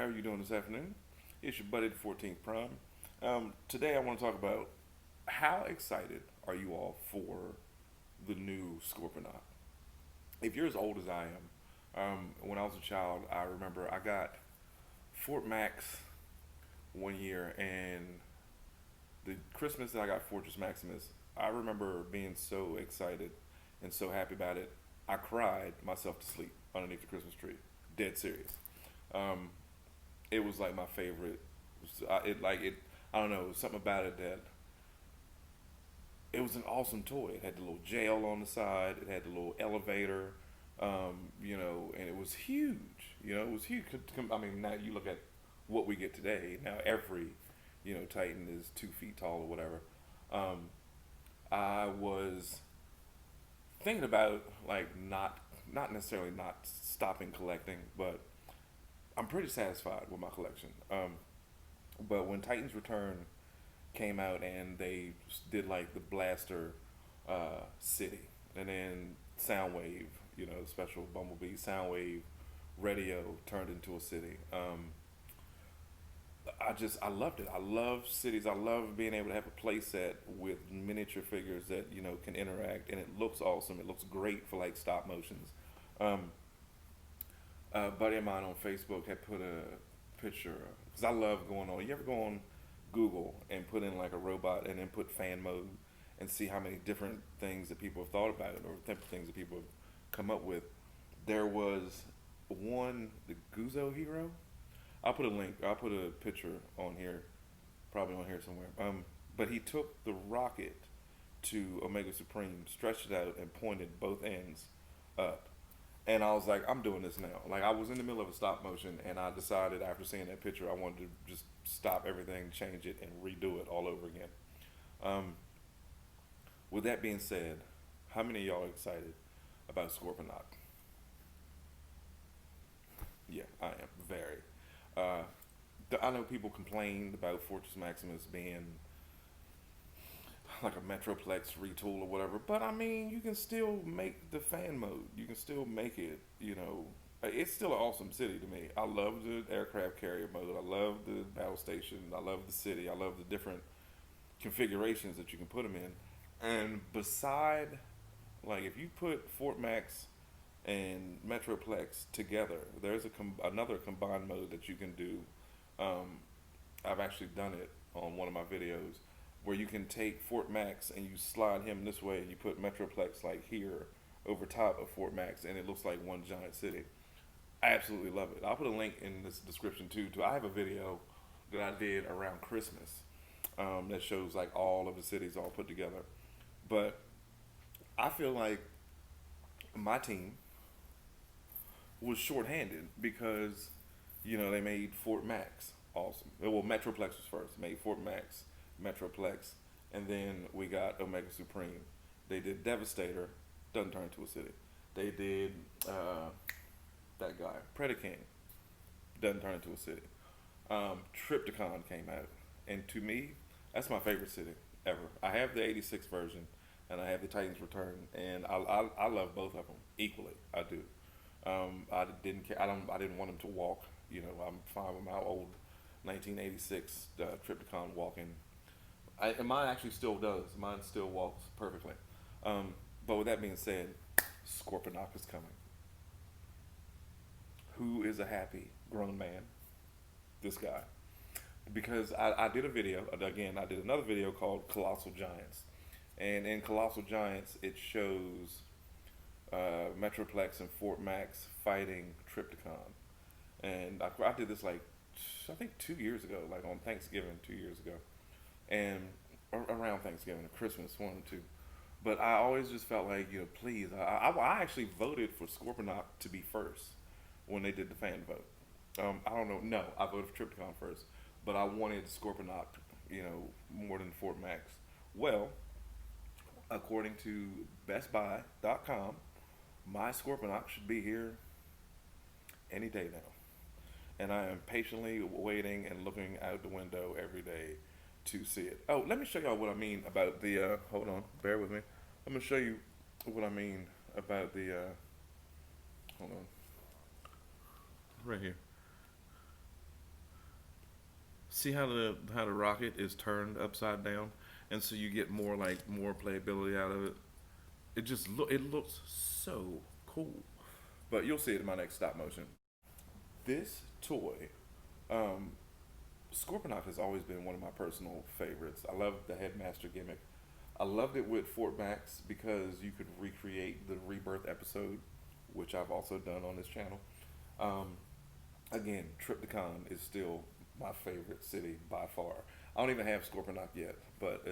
How are you doing this afternoon? It's your buddy, the 14th Prime. Today, I want to talk about how excited are you all for the new Scorpinok? If you're as old as I am, when I was a child, I remember I got Fort Max one year, and the Christmas that I got Fortress Maximus, I remember being so excited and so happy about it. I cried myself to sleep underneath the Christmas tree. Dead serious. Um, it was like my favorite. It. I don't know. Something about it that it was an awesome toy. It had the little jail on the side. It had the little elevator. And it was huge. It was huge. I mean, now you look at what we get today. Now every, Titan is 2 feet tall or whatever. Um, I was thinking about like not necessarily not stopping collecting, but I'm pretty satisfied with my collection. But when Titans Return came out and they did like the Blaster City, and then Soundwave, special Bumblebee Soundwave radio turned into a city. I loved it. I love cities. I love being able to have a play set with miniature figures that can interact, and it looks awesome. It looks great for like stop motions. Um, a buddy of mine on Facebook had put a picture because I love going on. You ever go on Google and put in like a robot and then put fan mode and see how many different things that people have thought about it or things that people have come up with? There was one, the Guzo Hero. I'll put a link. I'll put a picture on here, probably on here somewhere. But he took the rocket to Omega Supreme, stretched it out, and pointed both ends up. And I was like, I'm doing this now. Like I was in the middle of a stop motion, and I decided after seeing that picture, I wanted to just stop everything, change it, and redo it all over again. Um, with that being said, how many of y'all are excited about Scorponok? Yeah, I am very. Uh, I know people complained about Fortress Maximus being like a Metroplex retool or whatever, but I mean, you can still make the fan mode. You can still make it. It's still an awesome city to me. I love the aircraft carrier mode. I love the battle station. I love the city. I love the different configurations that you can put them in. And beside, like, if you put Fort Max and Metroplex together, there's another combined mode that you can do. Um, I've actually done it on one of my videos where you can take Fort Max and you slide him this way and you put Metroplex like here over top of Fort Max and it looks like one giant city. I absolutely love it. I'll put a link in this description too. I have a video that I did around Christmas that shows like all of the cities all put together. But I feel like my team was shorthanded because they made Fort Max awesome. Well, Metroplex was first. Made Fort Max, Metroplex, and then we got Omega Supreme. They did Devastator, doesn't turn into a city. They did that guy Predaking, doesn't turn into a city. Tripticon came out, and to me, that's my favorite city ever. I have the '86 version, and I have the Titans Return, and I love both of them equally. I do. I didn't care. I didn't want him to walk. I'm fine with my old 1986 Tripticon walking. And mine actually still does. Mine still walks perfectly. But with that being said, Scorponok is coming. Who is a happy grown man? This guy. Because I did a video, again, I did another video called Colossal Giants. And in Colossal Giants, it shows Metroplex and Fort Max fighting Tripticon. And I did this like, I think 2 years ago, like on Thanksgiving 2 years ago. And around Thanksgiving or Christmas, one or two. But I always just felt like, please. I actually voted for Scorponok to be first when they did the fan vote. I don't know. No, I voted for Tripticon first. But I wanted Scorponok, more than Fort Max. Well, according to BestBuy.com, my Scorponok should be here any day now. And I am patiently waiting and looking out the window every day to see it. Oh, let me show y'all what I mean about the. Hold on, bear with me. I'm gonna show you what I mean about the. Hold on, right here. See how the rocket is turned upside down, and so you get more playability out of it. It looks so cool. But you'll see it in my next stop motion. This toy, um, Scorpinok has always been one of my personal favorites. I love the headmaster gimmick. I loved it with Fort Max because you could recreate the Rebirth episode, which I've also done on this channel. Um, Again, Triptychon is still my favorite city by far. I don't even have Scorpinok yet, but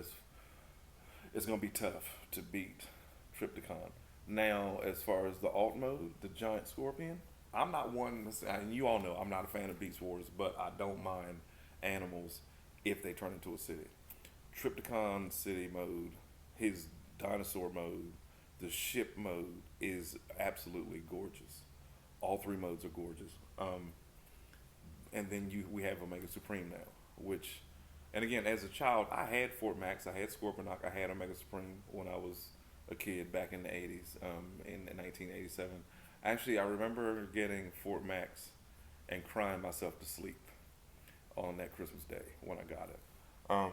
it's gonna be tough to beat Triptychon. Now, as far as the alt mode, the giant scorpion, I'm not one, and you all know I'm not a fan of Beast Wars, but I don't mind animals if they turn into a city. Triptychon city mode, his dinosaur mode, the ship mode is absolutely gorgeous. All three modes are gorgeous. And then we have Omega Supreme now, which, and again, as a child, I had Fort Max, I had Scorpionok, I had Omega Supreme when I was a kid back in the 80s, in 1987. Actually, I remember getting Fort Max and crying myself to sleep on that Christmas day when I got it. Um,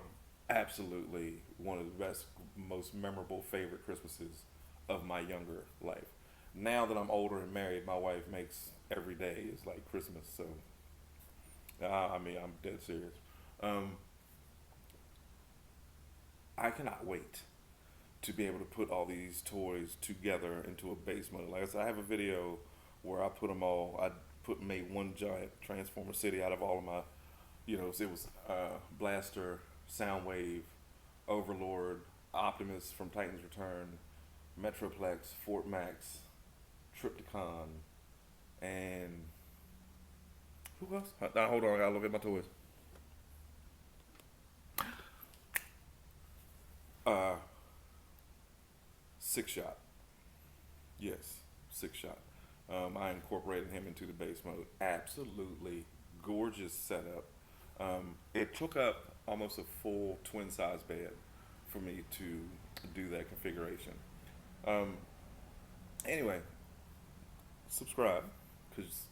Absolutely one of the best, most memorable, favorite Christmases of my younger life. Now that I'm older and married, my wife makes every day is like Christmas. So, I mean, I'm dead serious. Um, I cannot wait to be able to put all these toys together into a base mode. Like I said, I have a video where I put them all. I made one giant Transformer City out of all of my, it was Blaster, Soundwave, Overlord, Optimus from Titan's Return, Metroplex, Fort Max, Triptychon, and who else? Now, hold on, I gotta look at my toys. Uh, Six Shot. Yes, Six Shot. I incorporated him into the base mode. Absolutely gorgeous setup. It took up almost a full twin size bed for me to do that configuration. Um, anyway, subscribe because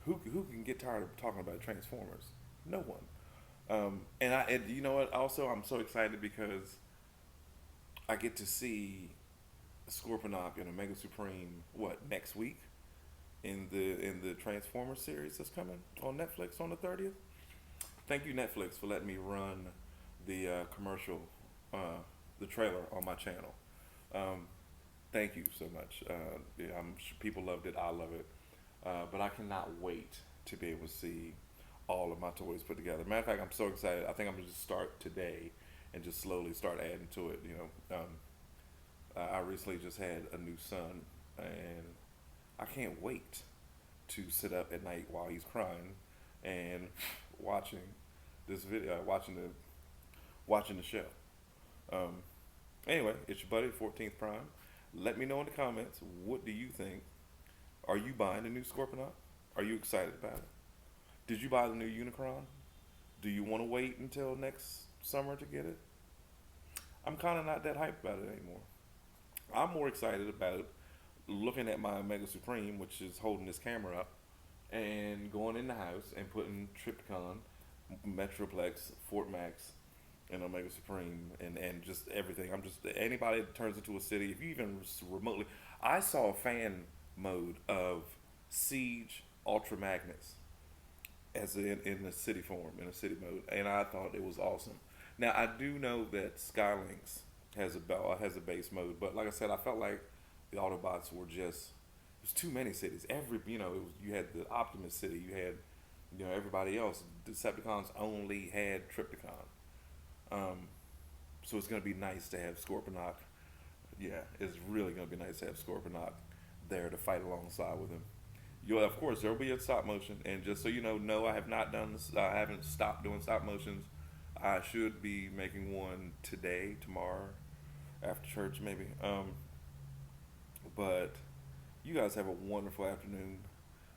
who can get tired of talking about Transformers? No one. And you know what? Also, I'm so excited because I get to see Scorponok and Omega Supreme next week in the Transformers series that's coming on Netflix on the 30th. Thank you Netflix for letting me run the commercial, the trailer on my channel. Um, Thank you so much. Yeah, I'm sure people loved it. I love it. But I cannot wait to be able to see all of my toys put together. Matter of fact, I'm so excited. I think I'm gonna just start today and just slowly start adding to it. I recently just had a new son, and I can't wait to sit up at night while he's crying and watching this video, watching the show. Um, Anyway, it's your buddy, 14th Prime. Let me know in the comments, what do you think? Are you buying the new Scorpionok? Are you excited about it? Did you buy the new Unicron? Do you want to wait until next summer to get it? I'm kind of not that hyped about it anymore. I'm more excited about looking at my Mega Supreme, which is holding this camera up, and going in the house and putting Triptychon, Metroplex, Fort Max, and Omega Supreme, and just everything. I'm just anybody that turns into a city. If you even remotely, I saw a fan mode of Siege Ultra Magnus as in the city form, in a city mode, and I thought it was awesome. Now I do know that Skylinks has a base mode, but like I said, I felt like the Autobots were just there's too many cities. You had the Optimus City, you had everybody else. Decepticons only had Triptychon. Um, so it's gonna be nice to have Scorponok. Yeah, it's really gonna be nice to have Scorponok there to fight alongside with him. Of course, there will be a stop motion, and just so you know, no, I have not done this. I haven't stopped doing stop motions. I should be making one today, tomorrow, after church, maybe. But you guys have a wonderful afternoon.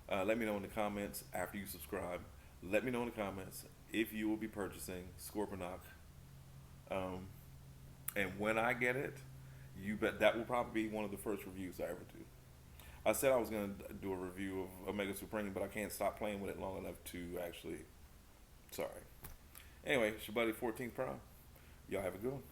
Let me know in the comments after you subscribe. Let me know in the comments if you will be purchasing Scorponok. And when I get it, you bet that will probably be one of the first reviews I ever do. I said I was going to do a review of Omega Supreme, but I can't stop playing with it long enough to actually. Sorry. Anyway, it's your buddy 14th Prime. Y'all have a good one.